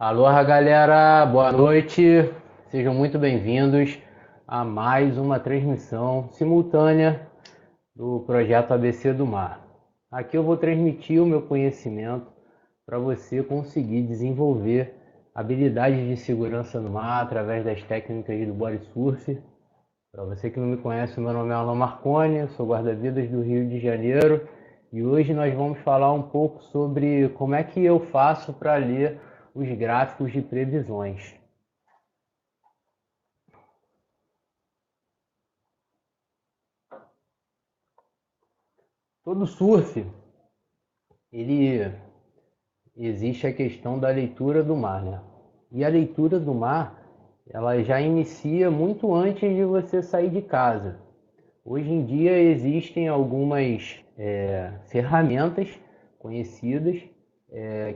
Aloha, galera, boa noite. Sejam muito bem-vindos a mais uma transmissão simultânea do projeto ABC do Mar. Aqui eu vou transmitir o meu conhecimento para você conseguir desenvolver habilidades de segurança no mar através das técnicas do body surf. Para você que não me conhece, meu nome é Alan Marconi, sou guarda-vidas do Rio de Janeiro e hoje nós vamos falar um pouco sobre como é que eu faço para ler os gráficos de previsões. Todo surf, ele existe a questão da leitura do mar, né? E a leitura do mar, ela já inicia muito antes de você sair de casa. Hoje em dia existem algumas ferramentas conhecidas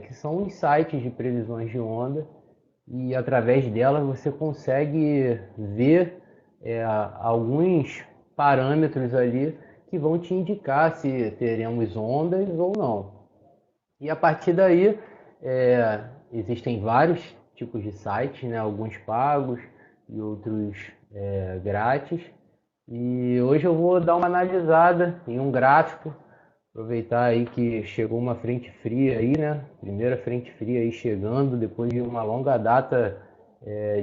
que são os sites de previsões de onda e através delas você consegue ver alguns parâmetros ali que vão te indicar se teremos ondas ou não. E a partir daí existem vários tipos de sites, né? Alguns pagos e outros grátis. E hoje eu vou dar uma analisada em um gráfico, aproveitar aí que chegou uma frente fria aí, né? Primeira frente fria aí chegando depois de uma longa data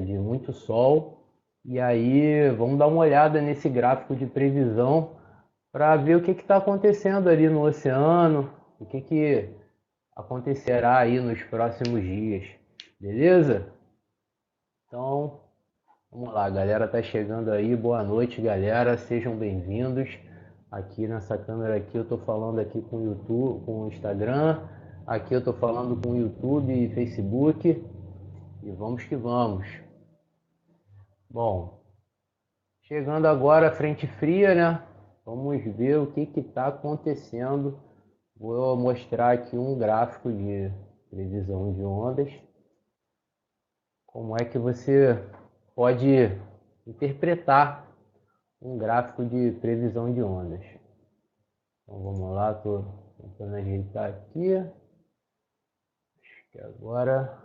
de muito sol. E aí vamos dar uma olhada nesse gráfico de previsão para ver o que está acontecendo ali no oceano, o que acontecerá aí nos próximos dias, beleza? Então vamos lá, galera tá chegando aí, boa noite, galera, sejam bem-vindos. Aqui nessa câmera aqui eu tô falando aqui com o YouTube, com o Instagram, aqui eu tô falando com o YouTube e Facebook, e vamos que vamos. Bom, chegando agora a frente fria, né? Vamos ver o que está acontecendo. Vou mostrar aqui um gráfico de previsão de ondas. Como é que você pode interpretar um gráfico de previsão de ondas. Então vamos lá, estou tentando ajeitar aqui. Acho que agora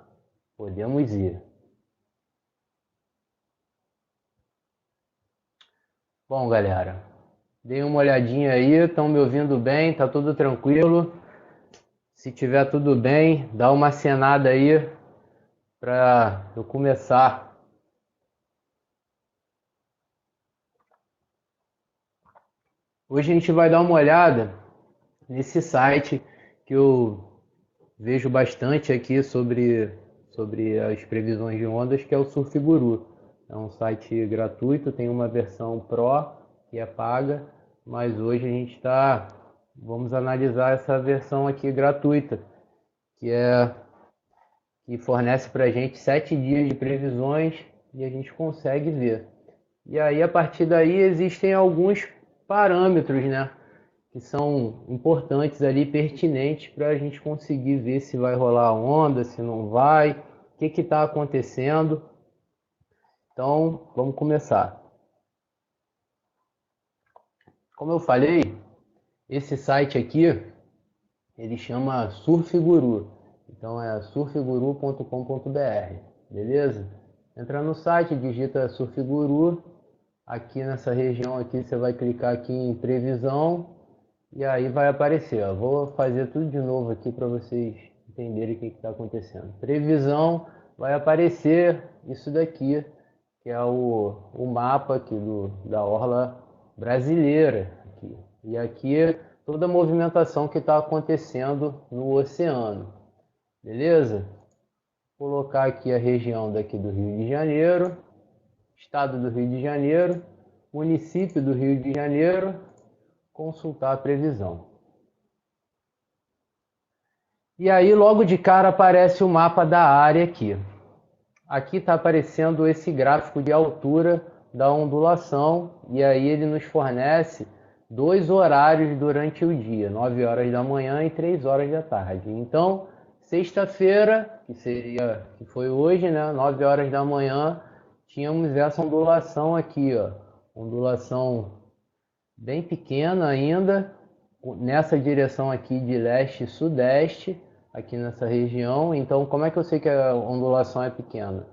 podemos ir. Bom, galera, deem uma olhadinha aí, estão me ouvindo bem? Tá tudo tranquilo? Se tiver tudo bem, dá uma acenada aí para eu começar. Hoje a gente vai dar uma olhada nesse site que eu vejo bastante aqui sobre as previsões de ondas, que é o Surf Guru. É um site gratuito, tem uma versão Pro que é paga, mas hoje a gente vamos analisar essa versão aqui gratuita, que fornece para a gente 7 dias de previsões e a gente consegue ver. E aí a partir daí existem alguns parâmetros, né, que são importantes ali, pertinentes para a gente conseguir ver se vai rolar onda, se não vai, o que está acontecendo. Então, vamos começar. Como eu falei, esse site aqui, ele chama Surf Guru. Então é surfguru.com.br, beleza? Entra no site, digita Surf Guru. Aqui nessa região aqui, você vai clicar aqui em previsão. E aí vai aparecer, ó. Vou fazer tudo de novo aqui para vocês entenderem o que está acontecendo. Previsão, vai aparecer isso daqui, que é o mapa aqui da orla brasileira. Aqui. E aqui toda a movimentação que está acontecendo no oceano. Beleza? Vou colocar aqui a região daqui do Rio de Janeiro, estado do Rio de Janeiro, município do Rio de Janeiro, consultar a previsão. E aí logo de cara aparece o mapa da área aqui. Aqui está aparecendo esse gráfico de altura da ondulação e aí ele nos fornece 2 horários durante o dia, 9 horas da manhã e 3 horas da tarde. Então, sexta-feira, que foi hoje, né, 9 horas da manhã, tínhamos essa ondulação aqui, ó, ondulação bem pequena ainda, nessa direção aqui de leste e sudeste. aqui nessa região. Então, como é que eu sei que a ondulação é pequena?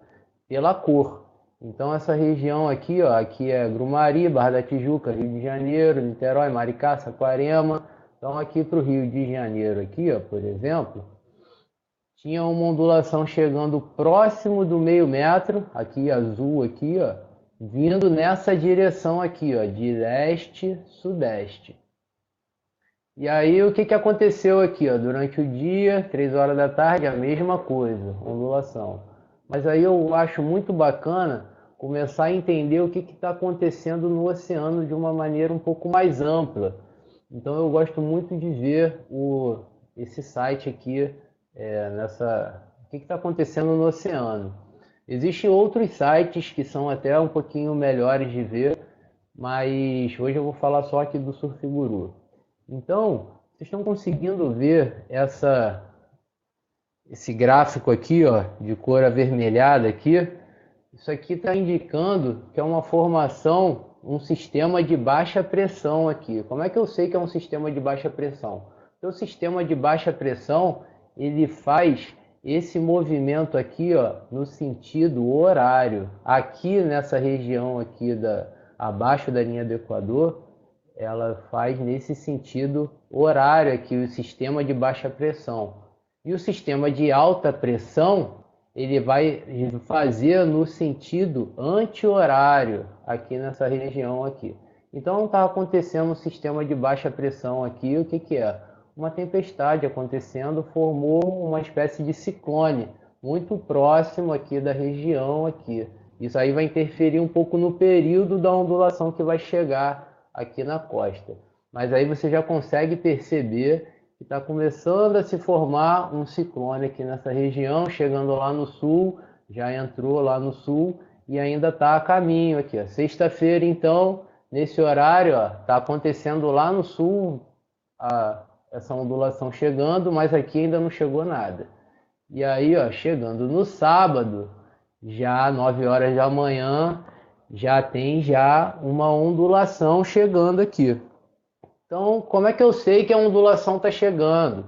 Pela cor. Então, essa região aqui, ó, aqui é Grumari, Barra da Tijuca, Rio de Janeiro, Niterói, Maricá, Saquarema. Então, aqui para o Rio de Janeiro, aqui, ó, por exemplo, tinha uma ondulação chegando próximo do meio metro, aqui azul, aqui, ó, vindo nessa direção aqui, ó, de leste-sudeste. E aí o que aconteceu aqui, ó, durante o dia, 3 horas da tarde, a mesma coisa, ondulação. Mas aí eu acho muito bacana começar a entender o que está acontecendo no oceano de uma maneira um pouco mais ampla. Então eu gosto muito de ver esse site aqui, o que está acontecendo no oceano. Existem outros sites que são até um pouquinho melhores de ver, mas hoje eu vou falar só aqui do Surf Guru. Então, vocês estão conseguindo ver esse gráfico aqui, ó, de cor avermelhada aqui? Isso aqui está indicando que é uma formação, um sistema de baixa pressão aqui. Como é que eu sei que é um sistema de baixa pressão? Porque o sistema de baixa pressão, ele faz esse movimento aqui, ó, no sentido horário. Aqui nessa região aqui abaixo da linha do Equador, ela faz nesse sentido horário aqui, o sistema de baixa pressão. E o sistema de alta pressão, ele vai fazer no sentido anti-horário, aqui nessa região aqui. Então está acontecendo um sistema de baixa pressão aqui, o que que é? Uma tempestade acontecendo, formou uma espécie de ciclone, muito próximo aqui da região aqui. Isso aí vai interferir um pouco no período da ondulação que vai chegar aqui na costa. Mas aí você já consegue perceber que está começando a se formar um ciclone aqui nessa região, chegando lá no sul, já entrou lá no sul e ainda está a caminho aqui. Sexta-feira, então, nesse horário, está acontecendo lá no sul essa ondulação chegando, mas aqui ainda não chegou nada. E aí, ó, chegando no sábado, já 9 horas da manhã, já tem uma ondulação chegando aqui. Então, como é que eu sei que a ondulação está chegando?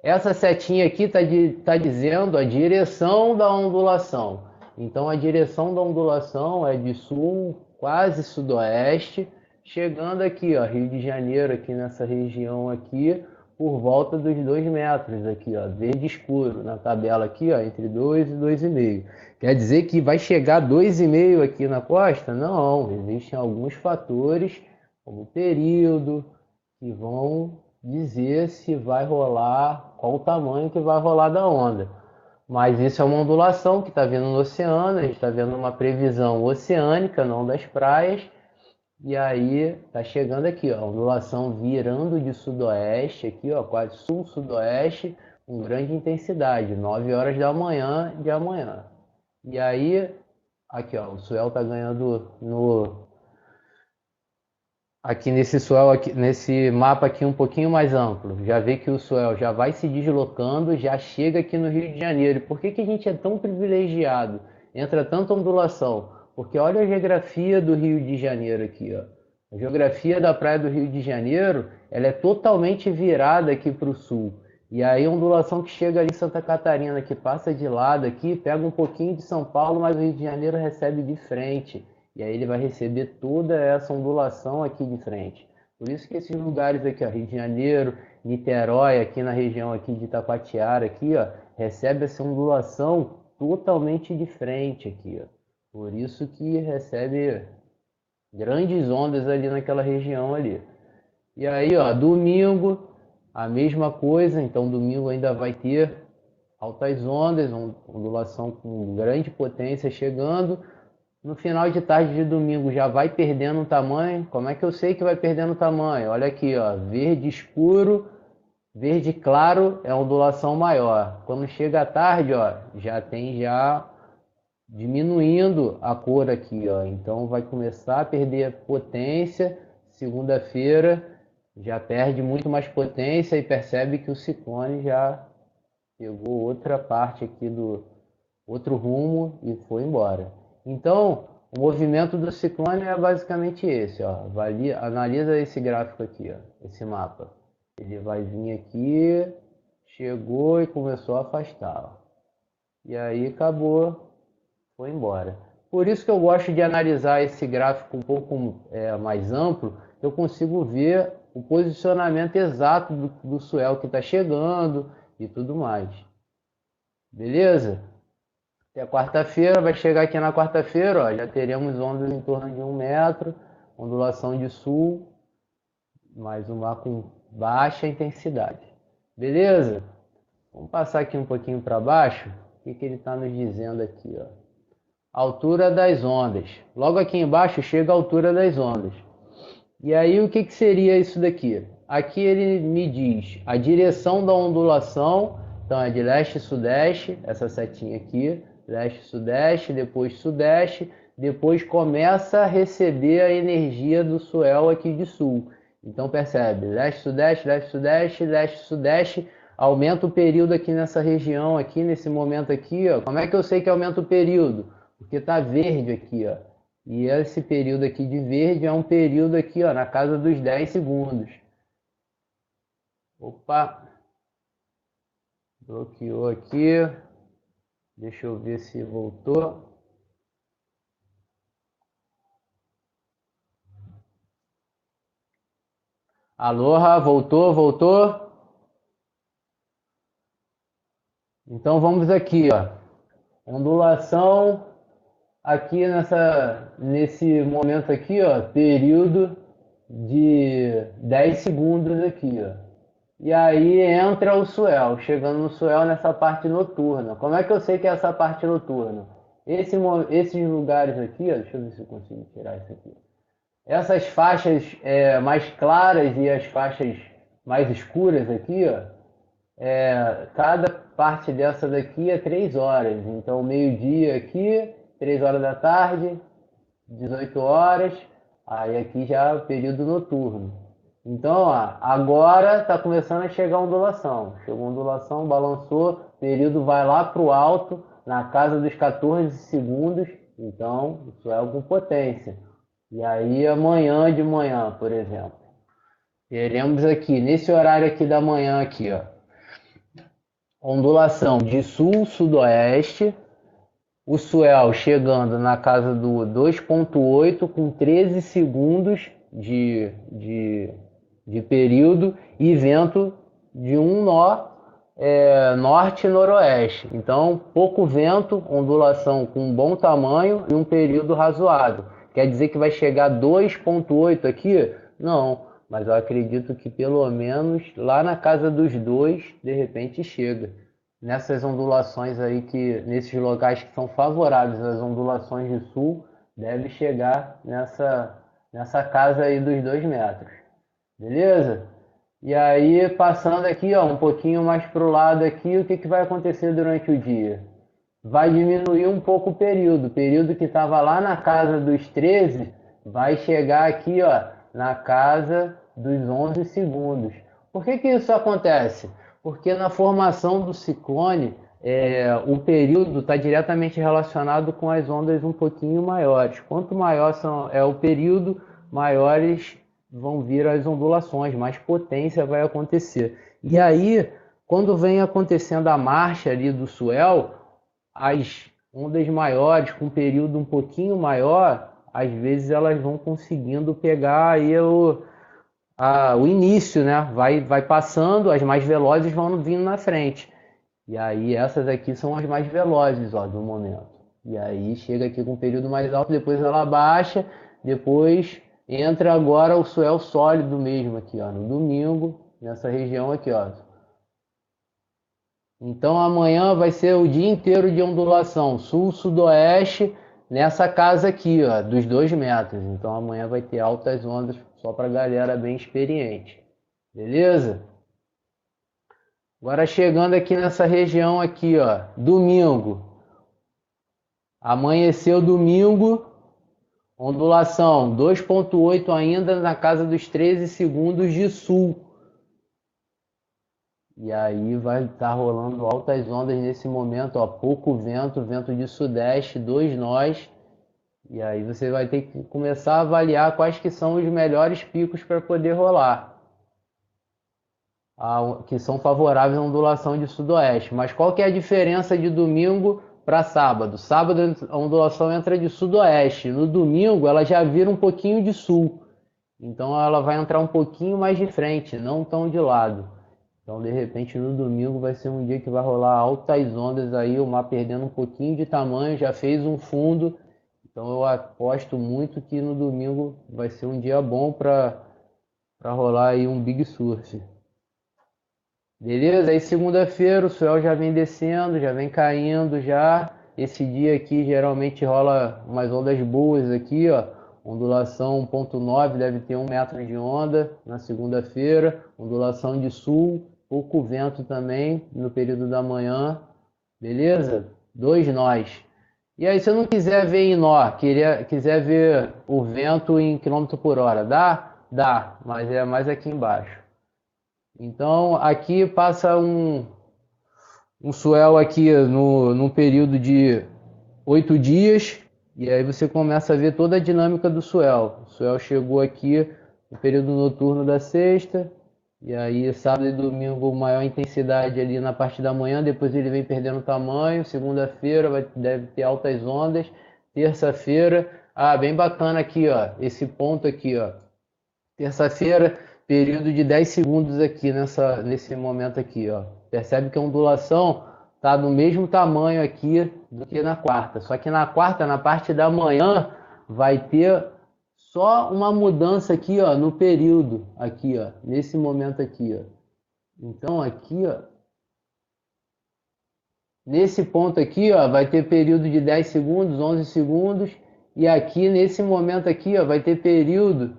Essa setinha aqui está dizendo a direção da ondulação. Então, a direção da ondulação é de sul, quase sudoeste, chegando aqui, ó, Rio de Janeiro, aqui nessa região aqui, por volta dos 2 metros aqui, ó, verde escuro, na tabela aqui, ó, entre 2 e 2,5. Quer dizer que vai chegar 2,5 aqui na costa? Não, existem alguns fatores, como período, que vão dizer se vai rolar, qual o tamanho que vai rolar da onda. Mas isso é uma ondulação que está vindo no oceano, a gente está vendo uma previsão oceânica, não das praias. E aí tá chegando aqui, ó, ondulação virando de sudoeste aqui, ó, quase sul-sudoeste, com grande intensidade, 9 horas da manhã de amanhã. E aí, aqui, ó, o swell tá ganhando aqui nesse swell, aqui, nesse mapa aqui um pouquinho mais amplo. Já vê que o swell já vai se deslocando, já chega aqui no Rio de Janeiro. E por que que a gente é tão privilegiado? Entra tanta ondulação. Porque olha a geografia do Rio de Janeiro aqui, ó. A geografia da praia do Rio de Janeiro, ela é totalmente virada aqui para o sul. E aí a ondulação que chega ali em Santa Catarina, que passa de lado aqui, pega um pouquinho de São Paulo, mas o Rio de Janeiro recebe de frente. E aí ele vai receber toda essa ondulação aqui de frente. Por isso que esses lugares aqui, ó, Rio de Janeiro, Niterói, aqui na região aqui de Itacoatiara, aqui, ó, recebe essa ondulação totalmente de frente aqui, ó. Por isso que recebe grandes ondas ali naquela região ali. E aí, ó, domingo, a mesma coisa. Então, domingo ainda vai ter altas ondas, ondulação com grande potência chegando. No final de tarde de domingo já vai perdendo o tamanho. Como é que eu sei que vai perdendo o tamanho? Olha aqui, ó, verde escuro, verde claro é ondulação maior. Quando chega à tarde, ó, já tem diminuindo a cor aqui, ó. Então vai começar a perder potência. Segunda-feira já perde muito mais potência e percebe que o ciclone já pegou outra parte aqui do outro rumo e foi embora. Então, o movimento do ciclone é basicamente esse, ó. Analisa esse gráfico aqui, ó, esse mapa. Ele vai vir aqui, chegou e começou a afastar, ó. E aí acabou, foi embora. Por isso que eu gosto de analisar esse gráfico um pouco mais amplo, eu consigo ver o posicionamento exato do swell que está chegando e tudo mais. Beleza? Até quarta-feira, vai chegar aqui na quarta-feira, ó, já teremos ondas em torno de 1 metro, ondulação de sul, mais uma com baixa intensidade. Beleza? Vamos passar aqui um pouquinho para baixo. O que ele está nos dizendo aqui, ó? Altura das ondas. Logo aqui embaixo chega a altura das ondas. E aí o que seria isso daqui? Aqui ele me diz a direção da ondulação. Então é de leste-sudeste, essa setinha aqui, leste-sudeste, depois sudeste, depois começa a receber a energia do swell aqui de sul. Então percebe, leste-sudeste, leste-sudeste, leste-sudeste, aumenta o período aqui nessa região, aqui nesse momento aqui, ó. Como é que eu sei que aumenta o período? Porque tá verde aqui, ó. E esse período aqui de verde é um período aqui, ó, na casa dos 10 segundos. Opa! Bloqueou aqui. Deixa eu ver se voltou. Aloha, voltou? Então vamos aqui, ó. Ondulação aqui nesse momento aqui, ó, período de 10 segundos aqui, ó. E aí entra o swell, chegando no swell nessa parte noturna. Como é que eu sei que é essa parte noturna? Esses lugares aqui, ó, deixa eu ver se eu consigo tirar isso aqui. Essas faixas mais claras e as faixas mais escuras aqui, ó, cada parte dessa daqui é 3 horas. Então, meio-dia aqui, 3 horas da tarde, 18 horas, aí aqui já é o período noturno. Então, ó, agora está começando a chegar a ondulação. Chegou a ondulação, balançou, período vai lá para o alto, na casa dos 14 segundos. Então, isso é com potência. E aí, amanhã de manhã, por exemplo, teremos aqui, nesse horário aqui da manhã, aqui, ó, ondulação de sul-sudoeste, o swell chegando na casa do 2,8 com 13 segundos de período e vento de um nó norte-noroeste. Então, pouco vento, ondulação com um bom tamanho e um período razoável. Quer dizer que vai chegar 2,8 aqui? Não, mas eu acredito que pelo menos lá na casa dos 2, de repente chega. Nessas ondulações aí, nesses locais que são favoráveis às ondulações de sul, deve chegar nessa casa aí dos 2 metros. Beleza? E aí, passando aqui, ó, um pouquinho mais para o lado aqui, o que vai acontecer durante o dia? Vai diminuir um pouco o período que estava lá na casa dos 13, vai chegar aqui, ó, na casa dos 11 segundos. Por que isso acontece? Porque na formação do ciclone, o período está diretamente relacionado com as ondas um pouquinho maiores. Quanto maior é o período, maiores vão vir as ondulações, mais potência vai acontecer. E aí, quando vem acontecendo a marcha ali do swell, as ondas maiores, com um período um pouquinho maior, às vezes elas vão conseguindo pegar aí o início, né? Vai passando, as mais velozes vão vindo na frente. E aí essas aqui são as mais velozes, ó, do momento. E aí chega aqui com um período mais alto, depois ela baixa, depois entra agora o swell sólido mesmo aqui, ó, no domingo, nessa região aqui, ó. Então amanhã vai ser o dia inteiro de ondulação, sul-sudoeste, nessa casa aqui, ó, dos 2 metros. Então amanhã vai ter altas ondas só para galera bem experiente. Beleza? Agora chegando aqui nessa região aqui, ó, domingo. Amanheceu domingo, ondulação 2,8 ainda na casa dos 13 segundos de sul. E aí vai estar rolando altas ondas nesse momento, ó, pouco vento, vento de sudeste, 2 nós. E aí você vai ter que começar a avaliar quais que são os melhores picos para poder rolar. que são favoráveis à ondulação de sudoeste. Mas qual que é a diferença de domingo para sábado? Sábado a ondulação entra de sudoeste, no domingo ela já vira um pouquinho de sul. Então ela vai entrar um pouquinho mais de frente, não tão de lado. Então de repente no domingo vai ser um dia que vai rolar altas ondas aí, o mar perdendo um pouquinho de tamanho, já fez um fundo. Então eu aposto muito que no domingo vai ser um dia bom para rolar aí um big surf. Beleza? Aí segunda-feira o céu já vem descendo, já vem caindo já. Esse dia aqui geralmente rola umas ondas boas aqui, ó. Ondulação 1.9, deve ter 1 metro de onda na segunda-feira. Ondulação de sul, pouco vento também no período da manhã. Beleza? 2 nós. E aí, se eu não quiser ver em nó, quiser ver o vento em quilômetro por hora, dá? Dá, mas é mais aqui embaixo. Então, aqui passa um swell aqui no período de 8 dias, e aí você começa a ver toda a dinâmica do swell. O swell chegou aqui no período noturno da sexta, e aí sábado e domingo maior intensidade ali na parte da manhã, depois ele vem perdendo tamanho. Segunda-feira deve ter altas ondas. Terça-feira, bem bacana aqui, ó, esse ponto aqui, ó. Terça-feira, período de 10 segundos aqui nesse momento aqui, ó. Percebe que a ondulação tá do mesmo tamanho aqui do que na quarta. Só que na quarta, na parte da manhã, vai ter só uma mudança aqui, ó, no período, aqui, ó, nesse momento aqui, ó. Então aqui, ó, nesse ponto aqui, ó, vai ter período de 10 segundos, 11 segundos, e aqui nesse momento aqui, ó, vai ter período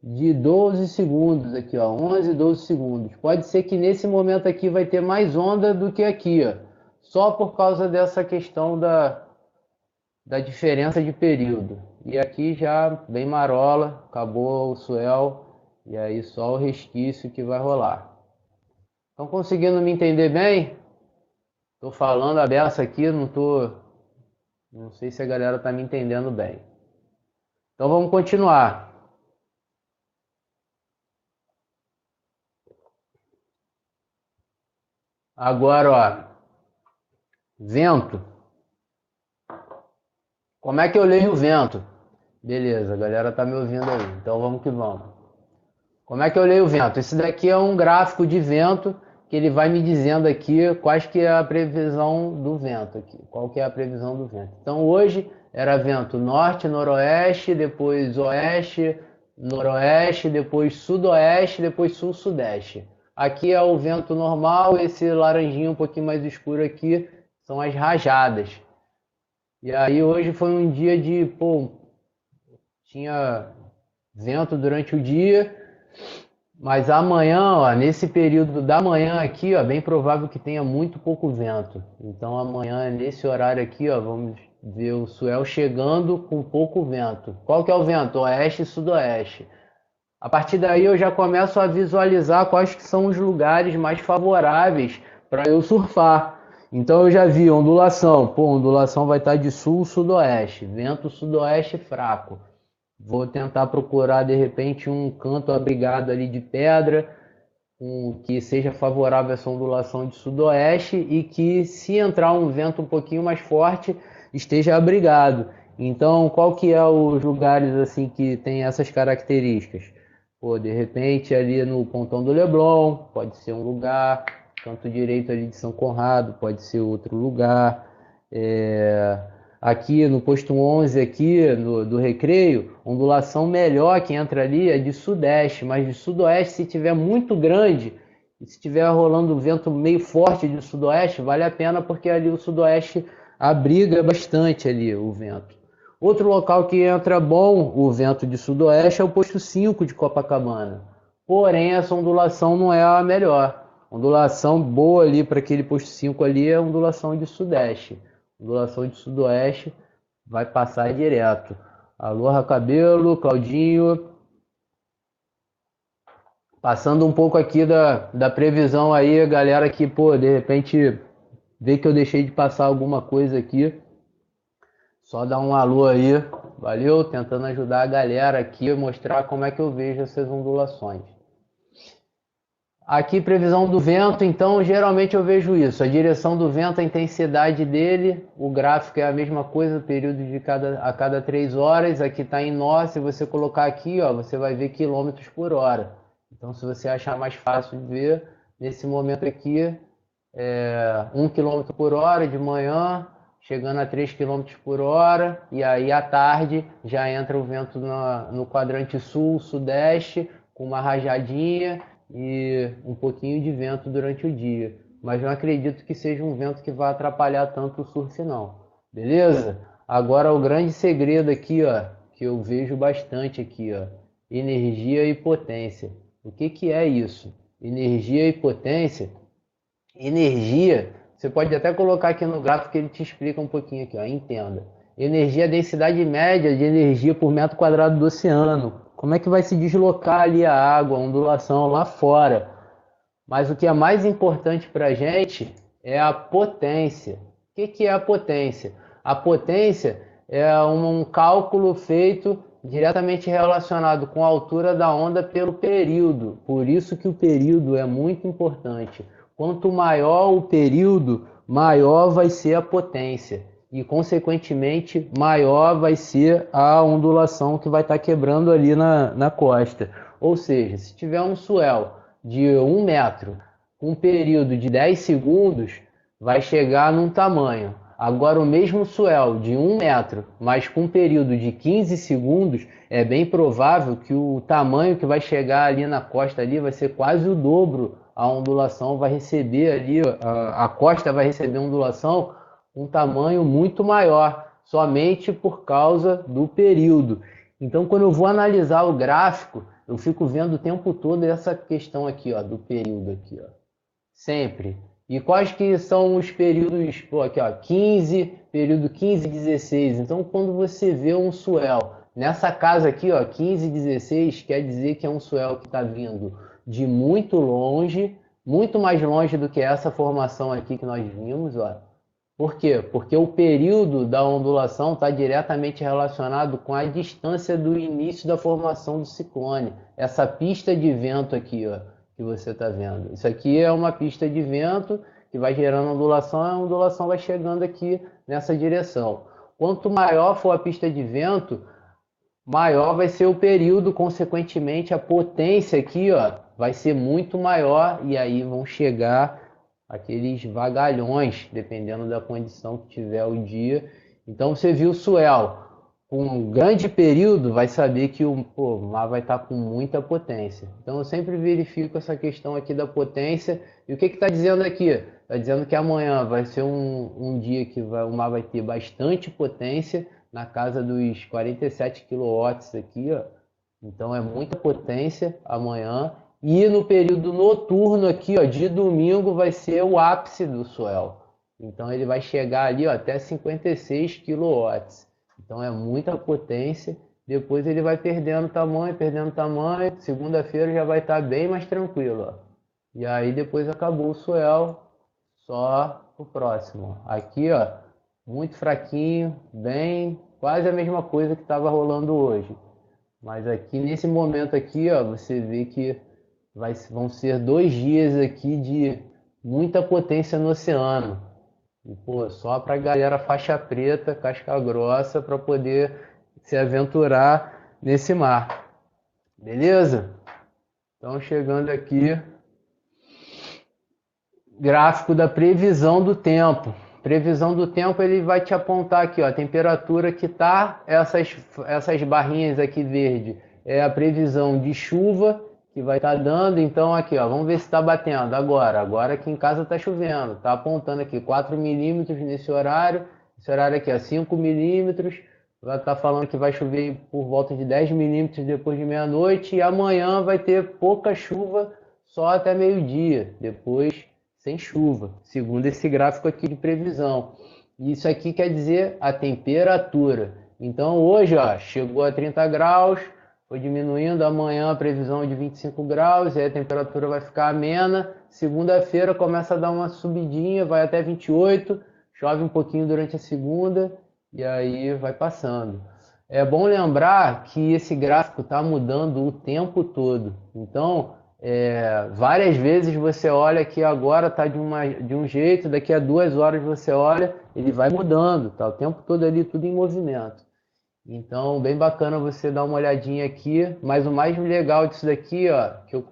de 12 segundos aqui, ó, 11, 12 segundos. Pode ser que nesse momento aqui vai ter mais onda do que aqui, ó, só por causa dessa questão da diferença de período. E aqui já bem marola, acabou o swell, e aí só o resquício que vai rolar. Estão conseguindo me entender bem? Tô falando a beça aqui, não sei se a galera tá me entendendo bem. Então vamos continuar. Agora, ó, vento. Como é que eu leio o vento? Beleza, a galera tá me ouvindo aí, então vamos que vamos. Como é que eu leio o vento? Esse daqui é um gráfico de vento que ele vai me dizendo aqui quais que é a previsão do vento aqui. Qual que é a previsão do vento? Então hoje era vento norte, noroeste, depois oeste, noroeste, depois sudoeste, depois sul-sudeste. Aqui é o vento normal, esse laranjinho um pouquinho mais escuro aqui são as rajadas. E aí hoje foi um dia de, pô, tinha vento durante o dia, mas amanhã, ó, nesse período da manhã aqui, ó, bem provável que tenha muito pouco vento. Então amanhã, nesse horário aqui, ó, vamos ver o swell chegando com pouco vento. Qual que é o vento? Oeste e sudoeste. A partir daí eu já começo a visualizar quais que são os lugares mais favoráveis para eu surfar. Então eu já vi ondulação. Pô, ondulação vai estar de sul-sudoeste, vento sudoeste fraco. Vou tentar procurar de repente um canto abrigado ali de pedra, que seja favorável a essa ondulação de sudoeste e que, se entrar um vento um pouquinho mais forte, esteja abrigado. Então, qual que é os lugares assim que tem essas características? Pô, de repente ali no Pontão do Leblon, pode ser um lugar, canto direito ali de São Conrado, pode ser outro lugar. Aqui no posto 11 aqui do Recreio, ondulação melhor que entra ali é de sudeste, mas de sudoeste, se tiver muito grande e se tiver rolando vento meio forte de sudoeste, vale a pena porque ali o sudoeste abriga bastante ali o vento. Outro local que entra bom o vento de sudoeste é o posto 5 de Copacabana. Porém, essa ondulação não é a melhor. Ondulação boa ali para aquele posto 5 ali é a ondulação de sudeste. Ondulação de sudoeste vai passar direto. Aloha Cabelo, Claudinho. Passando um pouco aqui da previsão aí, galera que, pô, de repente vê que eu deixei de passar alguma coisa aqui. Só dá um alô aí, valeu? Tentando ajudar a galera aqui a mostrar como é que eu vejo essas ondulações. Aqui, previsão do vento, então, geralmente eu vejo isso. A direção do vento, a intensidade dele, o gráfico é a mesma coisa, período a cada 3 horas. Aqui está em nó, se você colocar aqui, ó, você vai ver quilômetros por hora. Então, se você achar mais fácil de ver, nesse momento aqui, 1 km por hora de manhã, chegando a 3 km por hora, e aí à tarde já entra o vento no quadrante sul, sudeste, com uma rajadinha, e um pouquinho de vento durante o dia, mas não acredito que seja um vento que vá atrapalhar tanto o surf não, beleza? Agora o grande segredo aqui, ó, que eu vejo bastante aqui, ó, energia e potência. O que que é isso? Energia e potência. Energia, você pode até colocar aqui no gráfico que ele te explica um pouquinho aqui, ó, entenda. Energia é a densidade média de energia por metro quadrado do oceano. Como é que vai se deslocar ali a água, a ondulação lá fora? Mas o que é mais importante para a gente é a potência. O que que é a potência? A potência é um cálculo feito diretamente relacionado com a altura da onda pelo período. Por isso que o período é muito importante. Quanto maior o período, maior vai ser a potência. E, consequentemente, maior vai ser a ondulação que vai estar quebrando ali na costa. Ou seja, se tiver um swell de 1 metro, com um período de 10 segundos, vai chegar num tamanho. Agora, o mesmo swell de 1 metro, mas com um período de 15 segundos, é bem provável que o tamanho que vai chegar ali na costa ali vai ser quase o dobro. A ondulação vai receber ali, a costa vai receber ondulação um tamanho muito maior, somente por causa do período. Então, quando eu vou analisar o gráfico, eu fico vendo o tempo todo essa questão aqui, ó, do período aqui, ó. Sempre. E quais que são os períodos, pô, aqui, ó, 15, período 15 e 16. Então, quando você vê um swell nessa casa aqui, ó, 15 e 16, quer dizer que é um swell que está vindo de muito longe, muito mais longe do que essa formação aqui que nós vimos, ó. Por quê? Porque o período da ondulação está diretamente relacionado com a distância do início da formação do ciclone. Essa pista de vento aqui, ó, que você está vendo. Isso aqui é uma pista de vento que vai gerando ondulação, e a ondulação vai chegando aqui nessa direção. Quanto maior for a pista de vento, maior vai ser o período, consequentemente a potência aqui, ó, vai ser muito maior, e aí vão chegar aqueles vagalhões, dependendo da condição que tiver o dia. Então você viu o swell com um grande período, vai saber que o mar vai estar com muita potência. Então eu sempre verifico essa questão aqui da potência. E o que está dizendo aqui? Está dizendo que amanhã vai ser um dia que o mar vai ter bastante potência, na casa dos 47 kW aqui, ó. Então é muita potência amanhã. E no período noturno aqui, ó, de domingo, vai ser o ápice do swell. Então ele vai chegar ali, ó, até 56 kW. Então é muita potência. Depois ele vai perdendo tamanho, perdendo tamanho. Segunda-feira já vai estar bem mais tranquilo, ó. E aí depois acabou o swell, só o próximo. Aqui, ó, muito fraquinho, bem, quase a mesma coisa que estava rolando hoje. Mas aqui nesse momento aqui, ó, você vê que vão ser 2 dias aqui de muita potência no oceano. E, pô, só para a galera faixa preta, casca grossa, para poder se aventurar nesse mar. Beleza? Então, chegando aqui, gráfico da previsão do tempo. Previsão do tempo, ele vai te apontar aqui, ó, a temperatura que tá, essas barrinhas aqui verde, é a previsão de chuva que vai estar dando. Então aqui, ó, vamos ver se está batendo agora aqui em casa está chovendo, tá apontando aqui 4 milímetros nesse horário, esse horário aqui, ó, 5 milímetros, vai estar falando que vai chover por volta de 10 milímetros depois de meia-noite, e amanhã vai ter pouca chuva, só até meio-dia, depois sem chuva, segundo esse gráfico aqui de previsão. Isso aqui quer dizer a temperatura. Então hoje, ó, chegou a 30 graus, foi diminuindo, amanhã a previsão é de 25 graus, e aí a temperatura vai ficar amena. Segunda-feira começa a dar uma subidinha, vai até 28, chove um pouquinho durante a segunda, e aí vai passando. É bom lembrar que esse gráfico está mudando o tempo todo. Então, Várias vezes você olha que agora está de um jeito, daqui a 2 horas você olha, ele vai mudando, tá o tempo todo ali tudo em movimento. Então, bem bacana você dar uma olhadinha aqui, mas o mais legal disso daqui, ó, que eu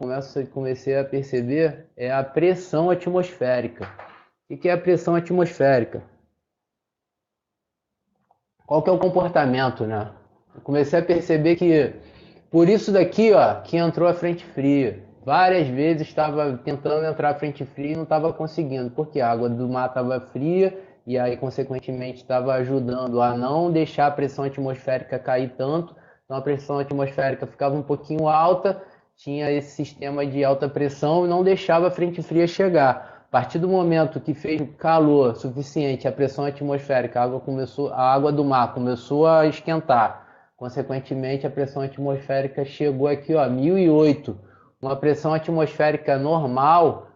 comecei a perceber, é a pressão atmosférica. O que é a pressão atmosférica? Qual que é o comportamento, né? Eu comecei a perceber que por isso daqui, ó, que entrou a frente fria. Várias vezes estava tentando entrar a frente fria e não estava conseguindo, porque a água do mar estava fria e aí, consequentemente, estava ajudando a não deixar a pressão atmosférica cair tanto. Então, a pressão atmosférica ficava um pouquinho alta, tinha esse sistema de alta pressão e não deixava a frente fria chegar. A partir do momento que fez calor suficiente, a pressão atmosférica, a água do mar começou a esquentar. Consequentemente, a pressão atmosférica chegou aqui, ó, 1008. Uma pressão atmosférica normal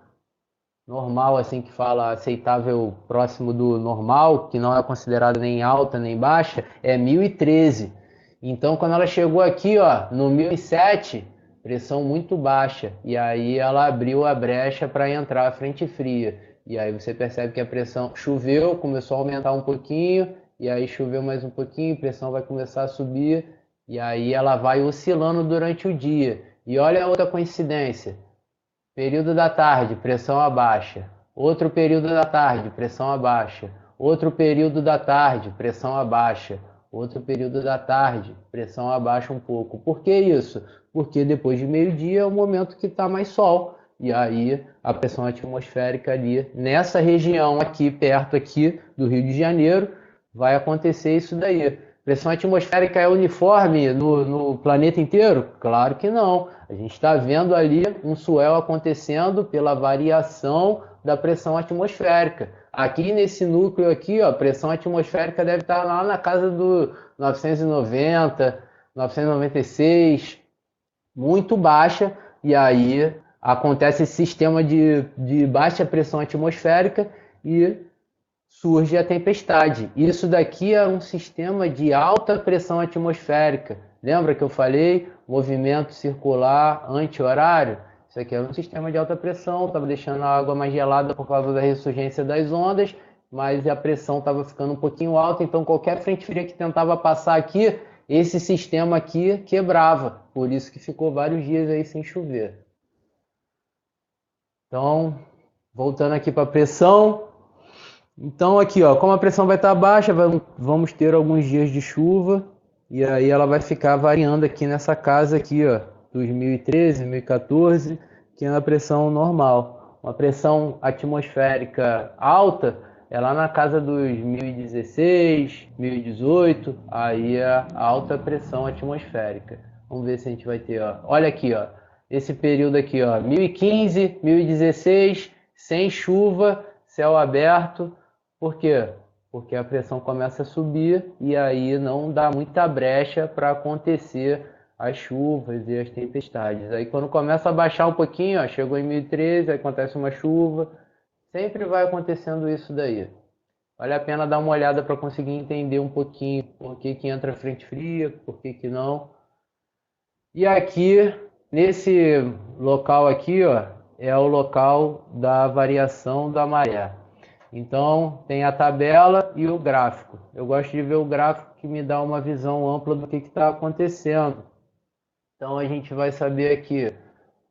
assim que fala aceitável, próximo do normal, que não é considerada nem alta nem baixa, é 1013. Então, quando ela chegou aqui, ó, no 1007, pressão muito baixa, e aí ela abriu a brecha para entrar a frente fria. E aí você percebe que a pressão choveu, começou a aumentar um pouquinho, e aí choveu mais um pouquinho, a pressão vai começar a subir, e aí ela vai oscilando durante o dia. E olha a outra coincidência. Período da tarde, pressão abaixa. Outro período da tarde, pressão abaixa. Outro período da tarde, pressão abaixa. Outro período da tarde, pressão abaixa um pouco. Por que isso? Porque depois de meio-dia é o momento que está mais sol. E aí a pressão atmosférica ali, nessa região aqui, perto aqui do Rio de Janeiro, vai acontecer isso daí. Pressão atmosférica é uniforme no planeta inteiro? Claro que não. A gente está vendo ali um swell acontecendo pela variação da pressão atmosférica. Aqui nesse núcleo aqui, ó, a pressão atmosférica deve estar lá na casa do 990, 996, muito baixa, e aí acontece esse sistema de baixa pressão atmosférica e surge a tempestade. Isso daqui é um sistema de alta pressão atmosférica. Lembra que eu falei? Movimento circular anti-horário? Isso aqui é um sistema de alta pressão, estava deixando a água mais gelada por causa da ressurgência das ondas, mas a pressão estava ficando um pouquinho alta, então qualquer frente fria que tentava passar aqui, esse sistema aqui quebrava. Por isso que ficou vários dias aí sem chover. Então, voltando aqui para a pressão. Então aqui, ó, como a pressão vai estar baixa, vamos ter alguns dias de chuva e aí ela vai ficar variando aqui nessa casa aqui, ó, dos 1013, 1014, que é a pressão normal. Uma pressão atmosférica alta é lá na casa dos 1016, 1018, aí é a alta pressão atmosférica. Vamos ver se a gente vai ter, ó. Olha aqui, ó, esse período aqui, ó, 1015, 1016, sem chuva, céu aberto. Por quê? Porque a pressão começa a subir e aí não dá muita brecha para acontecer as chuvas e as tempestades. Aí quando começa a baixar um pouquinho, ó, chegou em 1013, aí acontece uma chuva. Sempre vai acontecendo isso daí. Vale a pena dar uma olhada para conseguir entender um pouquinho por que que entra frente fria, por que que não. E aqui, nesse local aqui, ó, é o local da variação da maré. Então, tem a tabela e o gráfico. Eu gosto de ver o gráfico que me dá uma visão ampla do que está acontecendo. Então, a gente vai saber aqui,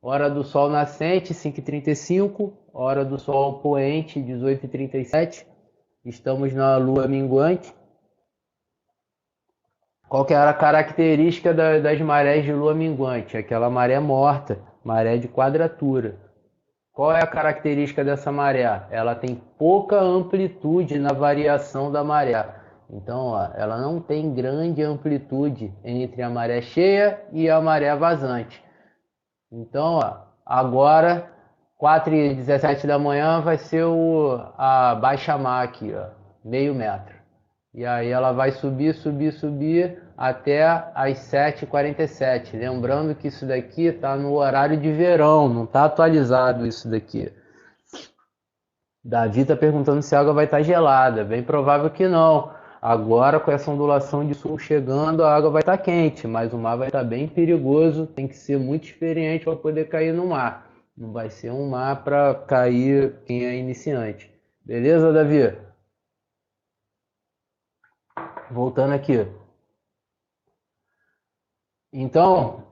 hora do sol nascente, 5h35, hora do sol poente, 18h37. Estamos na lua minguante. Qual que era a característica das marés de lua minguante? Aquela maré morta, maré de quadratura. Qual é a característica dessa maré? Ela tem pouca amplitude na variação da maré. Então, ó, ela não tem grande amplitude entre a maré cheia e a maré vazante. Então, ó, agora, 4h17 da manhã, vai ser a baixa-mar aqui, ó, meio metro. E aí ela vai subir, subir, subir até às 7h47. Lembrando que isso daqui está no horário de verão, não está atualizado isso daqui. Davi está perguntando se a água vai estar gelada. Bem provável que não. Agora, com essa ondulação de sul chegando, a água vai estar quente, mas o mar vai estar bem perigoso. Tem que ser muito experiente para poder cair no mar. Não vai ser um mar para cair quem é iniciante. Beleza, Davi? Voltando aqui. Então,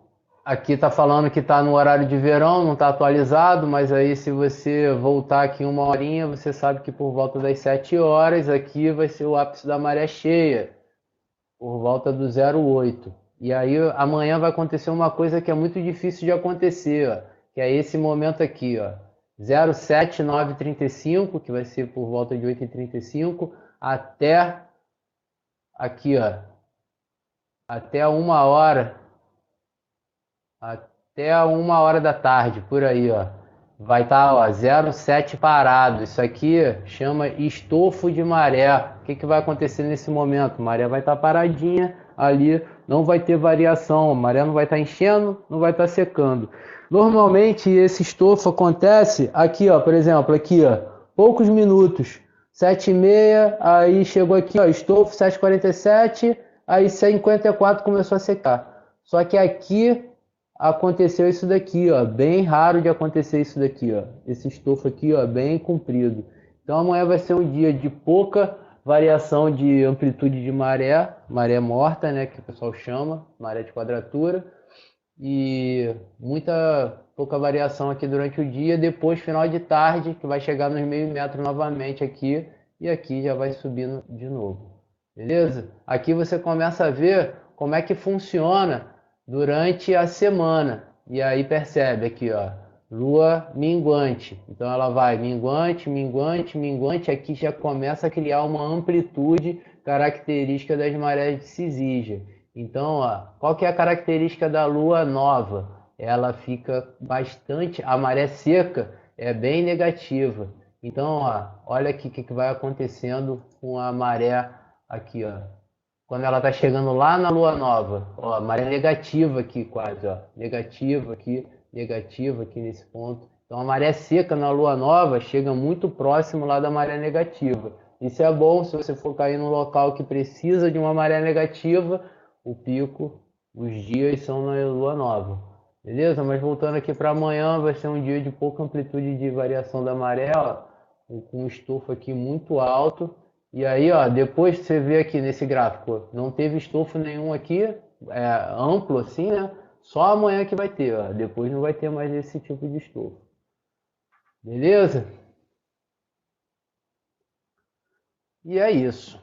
aqui está falando que está no horário de verão, não está atualizado, mas aí se você voltar aqui uma horinha, você sabe que por volta das 7 horas aqui vai ser o ápice da maré cheia, por volta do 08. E aí amanhã vai acontecer uma coisa que é muito difícil de acontecer, ó, que é esse momento aqui, ó, 07935, que vai ser por volta de 8h35, até aqui, ó, até 1 hora. Até 1 hora da tarde, por aí, ó. Vai estar, ó, 07 parado. Isso aqui chama estofo de maré. O que vai acontecer nesse momento? A maré vai estar paradinha ali, não vai ter variação. A maré não vai estar enchendo, não vai estar secando. Normalmente esse estofo acontece aqui, ó, por exemplo, aqui, ó, poucos minutos. 7h30, aí chegou aqui, ó, estofo 7h47, aí 54 começou a secar. Só que aqui aconteceu isso daqui, ó, bem raro de acontecer isso daqui, ó, esse estofo aqui, ó, bem comprido. Então amanhã vai ser um dia de pouca variação de amplitude de maré, maré morta, né, que o pessoal chama, maré de quadratura, e muita pouca variação aqui durante o dia. Depois, final de tarde, que vai chegar nos meio metro novamente aqui, e aqui já vai subindo de novo. Beleza? Aqui você começa a ver como é que funciona durante a semana. E aí percebe aqui, ó, lua minguante. Então ela vai minguante, minguante, minguante. Aqui já começa a criar uma amplitude característica das marés de Cisígia. Então, ó, qual que é a característica da lua nova? Ela fica bastante, a maré seca é bem negativa. Então, ó, olha aqui o que vai acontecendo com a maré aqui, ó. Quando ela está chegando lá na lua nova, ó, a maré negativa aqui quase, ó, negativa aqui nesse ponto. Então a maré seca na lua nova chega muito próximo lá da maré negativa. Isso é bom se você for cair num local que precisa de uma maré negativa, o pico, os dias são na lua nova. Beleza? Mas voltando aqui para amanhã, vai ser um dia de pouca amplitude de variação da maré, ó, com um estofo aqui muito alto. E aí, ó, depois você vê aqui nesse gráfico, não teve estofo nenhum aqui, amplo assim, né? Só amanhã que vai ter, ó. Depois não vai ter mais esse tipo de estofo. Beleza? E é isso.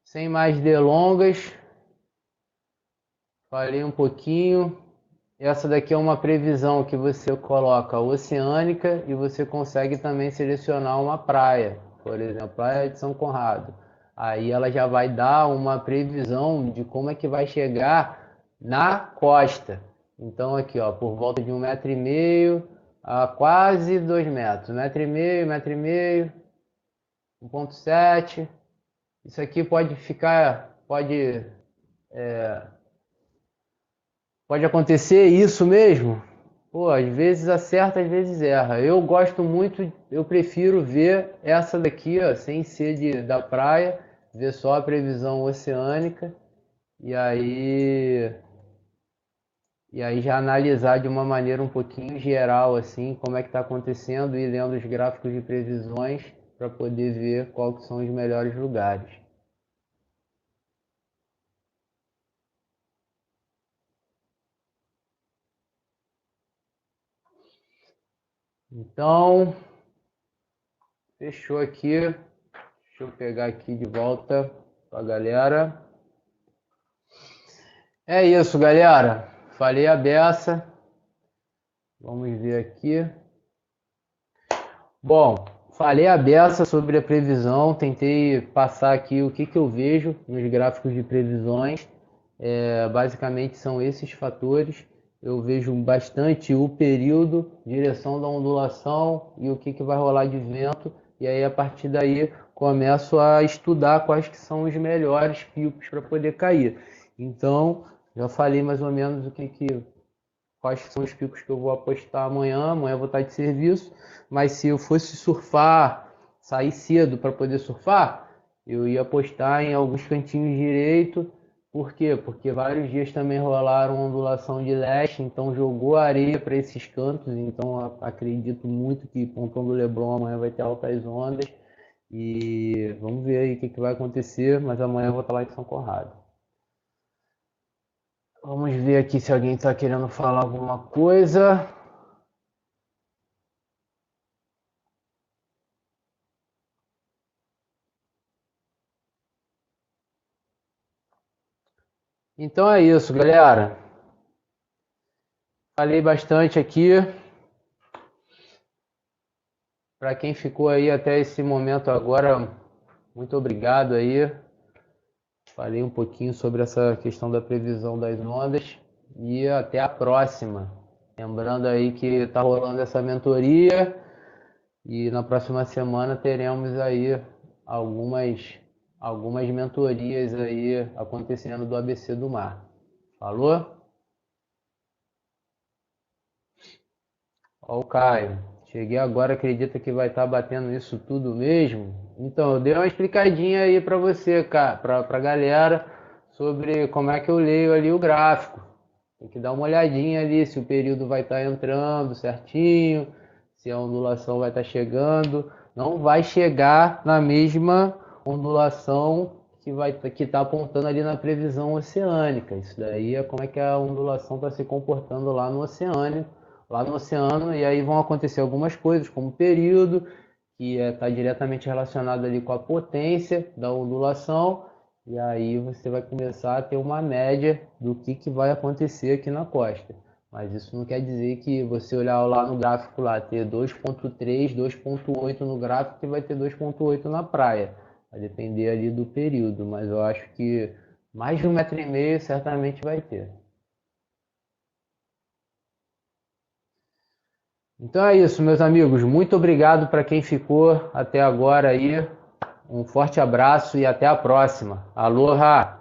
Sem mais delongas, falei um pouquinho. Essa daqui é uma previsão que você coloca oceânica e você consegue também selecionar uma praia, por exemplo, Praia de São Conrado. Aí ela já vai dar uma previsão de como é que vai chegar na costa. Então aqui, ó, por volta de 1,5 m a quase 2 metros, 1,5 m, 1,5 m, 1,7 m. Isso aqui pode ficar, pode acontecer isso mesmo? Pô, às vezes acerta, às vezes erra. Eu gosto muito, eu prefiro ver essa daqui, ó, sem ser da praia, ver só a previsão oceânica e aí já analisar de uma maneira um pouquinho geral assim, como é que está acontecendo e lendo os gráficos de previsões para poder ver quais são os melhores lugares. Então, fechou aqui. Deixa eu pegar aqui de volta para a galera. É isso, galera. Falei a beça. Vamos ver aqui. Bom, falei a beça sobre a previsão. Tentei passar aqui o que eu vejo nos gráficos de previsões. Basicamente são esses fatores. Eu vejo bastante o período, direção da ondulação e o que vai rolar de vento. E aí, a partir daí, começo a estudar quais que são os melhores picos para poder cair. Então, já falei mais ou menos quais são os picos que eu vou apostar amanhã. Amanhã eu vou estar de serviço, mas se eu fosse surfar, sair cedo para poder surfar, eu ia postar em alguns cantinhos direito. Por quê? Porque vários dias também rolaram ondulação de leste, então jogou areia para esses cantos. Então acredito muito que Pontão do Leblon amanhã vai ter altas ondas. E vamos ver aí o que vai acontecer, mas amanhã eu vou estar lá em São Conrado. Vamos ver aqui se alguém está querendo falar alguma coisa. Então é isso, galera. Falei bastante aqui. Para quem ficou aí até esse momento agora, muito obrigado aí. Falei um pouquinho sobre essa questão da previsão das ondas e até a próxima. Lembrando aí que está rolando essa mentoria e na próxima semana teremos aí algumas mentorias aí acontecendo do ABC do Mar. Falou? Ó o Caio. Cheguei agora, acredita que vai estar batendo isso tudo mesmo? Então, eu dei uma explicadinha aí para você, cara, para a galera, sobre como é que eu leio ali o gráfico. Tem que dar uma olhadinha ali se o período vai estar entrando certinho, se a ondulação vai estar chegando. Não vai chegar na mesma ondulação que está apontando ali na previsão oceânica. Isso daí é como é que a ondulação está se comportando lá no oceano, e aí vão acontecer algumas coisas, como período, que está diretamente relacionado ali com a potência da ondulação, e aí você vai começar a ter uma média do que vai acontecer aqui na costa. Mas isso não quer dizer que você olhar lá no gráfico lá, ter 2.3, 2.8 no gráfico e vai ter 2.8 na praia. Vai depender ali do período, mas eu acho que mais de 1,5 m certamente vai ter. Então é isso, meus amigos. Muito obrigado para quem ficou até agora aí. Um forte abraço e até a próxima. Aloha!